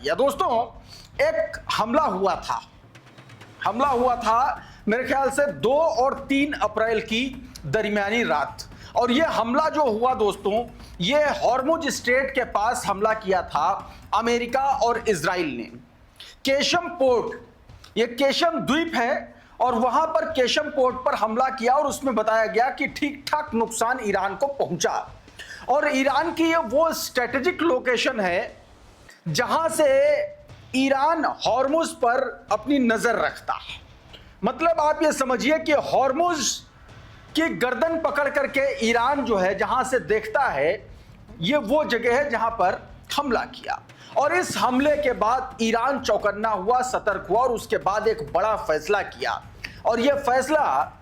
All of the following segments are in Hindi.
दिया। दोस्तों, एक हमला हुआ था मेरे ख्याल से 2 और 3 अप्रैल की दरमियानी रात, और ये हमला जो हुआ दोस्तों, ये हॉर्मुज स्ट्रेट के पास हमला किया था अमेरिका और इजराइल ने। केशम पोर्ट, ये केशम द्वीप है, और वहां पर केशम पोर्ट पर हमला किया, और उसमें बताया गया कि ठीक ठाक नुकसान ईरान को पहुंचा। और ईरान की ये वो स्ट्रेटेजिक लोकेशन है जहां से ईरान हॉर्मुज पर अपनी नजर रखता है। मतलब आप ये समझिए कि हॉर्मुज की गर्दन पकड़ करके ईरान जो है जहां से देखता है, ये वो जगह है जहां पर हमला किया। और इस हमले के बाद ईरान चौकन्ना हुआ, सतर्क हुआ, और उसके बाद एक बड़ा फैसला किया। और यह फैसला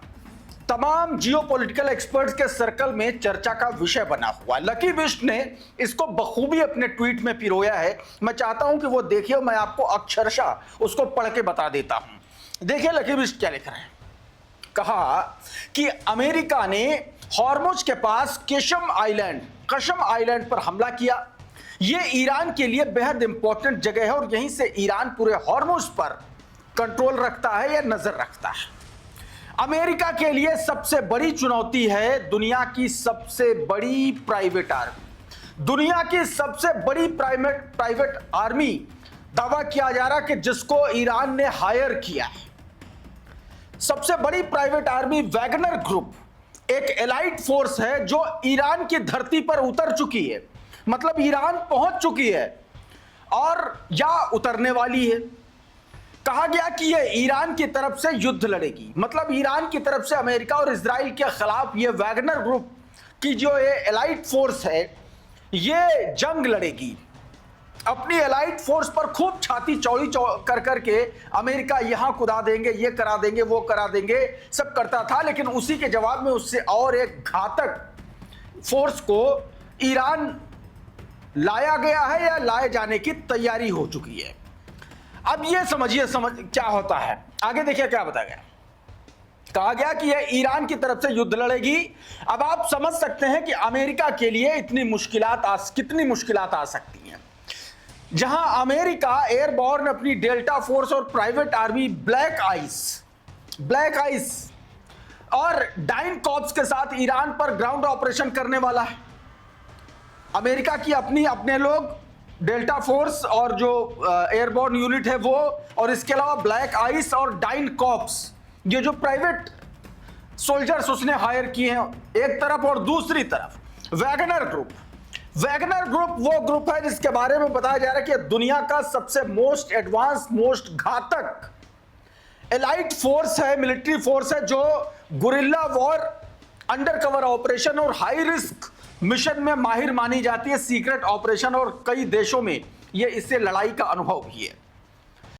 तमाम जियोपॉलिटिकल एक्सपर्ट्स के सर्कल में चर्चा का विषय बना हुआ। लकी बिश्त ने इसको बखूबी अपने ट्वीट में पिरोया है। मैं चाहता हूं कि वो देखिए, मैं आपको अक्षरशः उसको पढ़ के बता देता हूं। देखिए लकी बिश्त क्या लिख रहे हैं। कहा कि अमेरिका ने हॉर्मुज के पास कशम आइलैंड पर हमला किया। यह ईरान के लिए बेहद इंपॉर्टेंट जगह है, और यहीं से ईरान पूरे हॉर्मुज पर कंट्रोल रखता है या नजर रखता है। अमेरिका के लिए सबसे बड़ी चुनौती है दुनिया की सबसे बड़ी प्राइवेट आर्मी। दुनिया की सबसे बड़ी प्राइवेट आर्मी दावा किया जा रहा है कि जिसको ईरान ने हायर किया है। सबसे बड़ी प्राइवेट आर्मी वैगनर ग्रुप एक एलाइट फोर्स है जो ईरान की धरती पर उतर चुकी है। मतलब ईरान पहुंच चुकी है और या उतरने वाली है। कहा गया कि यह ईरान की तरफ से युद्ध लड़ेगी। मतलब ईरान की तरफ से अमेरिका और इजराइल के खिलाफ यह वैगनर ग्रुप की जो ये एलाइट फोर्स है, ये जंग लड़ेगी। अपनी एलाइट फोर्स पर खूब छाती चौड़ी कर करके अमेरिका यहां कुदा देंगे, ये करा देंगे, वो करा देंगे, सब करता था। लेकिन उसी के जवाब में उससे और एक घातक फोर्स को ईरान लाया गया है या लाए जाने की तैयारी हो चुकी है। अब ये समझिए क्या होता है। आगे देखिए क्या बताया गया। कहा गया कि यह ईरान की तरफ से युद्ध लड़ेगी। अब आप समझ सकते हैं कि अमेरिका के लिए कितनी मुश्किलात आ सकती हैं। जहां अमेरिका एयरबॉर्न अपनी डेल्टा फोर्स और प्राइवेट आर्मी ब्लैक आइस और डाइन कॉर्प्स के साथ ईरान पर ग्राउंड ऑपरेशन करने वाला है। अमेरिका की अपने लोग डेल्टा फोर्स और जो एयरबॉर्न यूनिट है वो, और इसके अलावा ब्लैक आइस और डाइन कॉर्प्स, ये जो प्राइवेट सोल्जर्स उसने हायर किए हैं एक तरफ, और दूसरी तरफ वैगनर ग्रुप वो ग्रुप है जिसके बारे में बताया जा रहा है कि दुनिया का सबसे मोस्ट एडवांस, मोस्ट घातक एलाइट फोर्स है, मिलिट्री फोर्स है, जो guerrilla war, under cover operation और हाई रिस्क मिशन में माहिर मानी जाती है, सीक्रेट ऑपरेशन, और कई देशों में ये इससे लड़ाई का अनुभव भी है।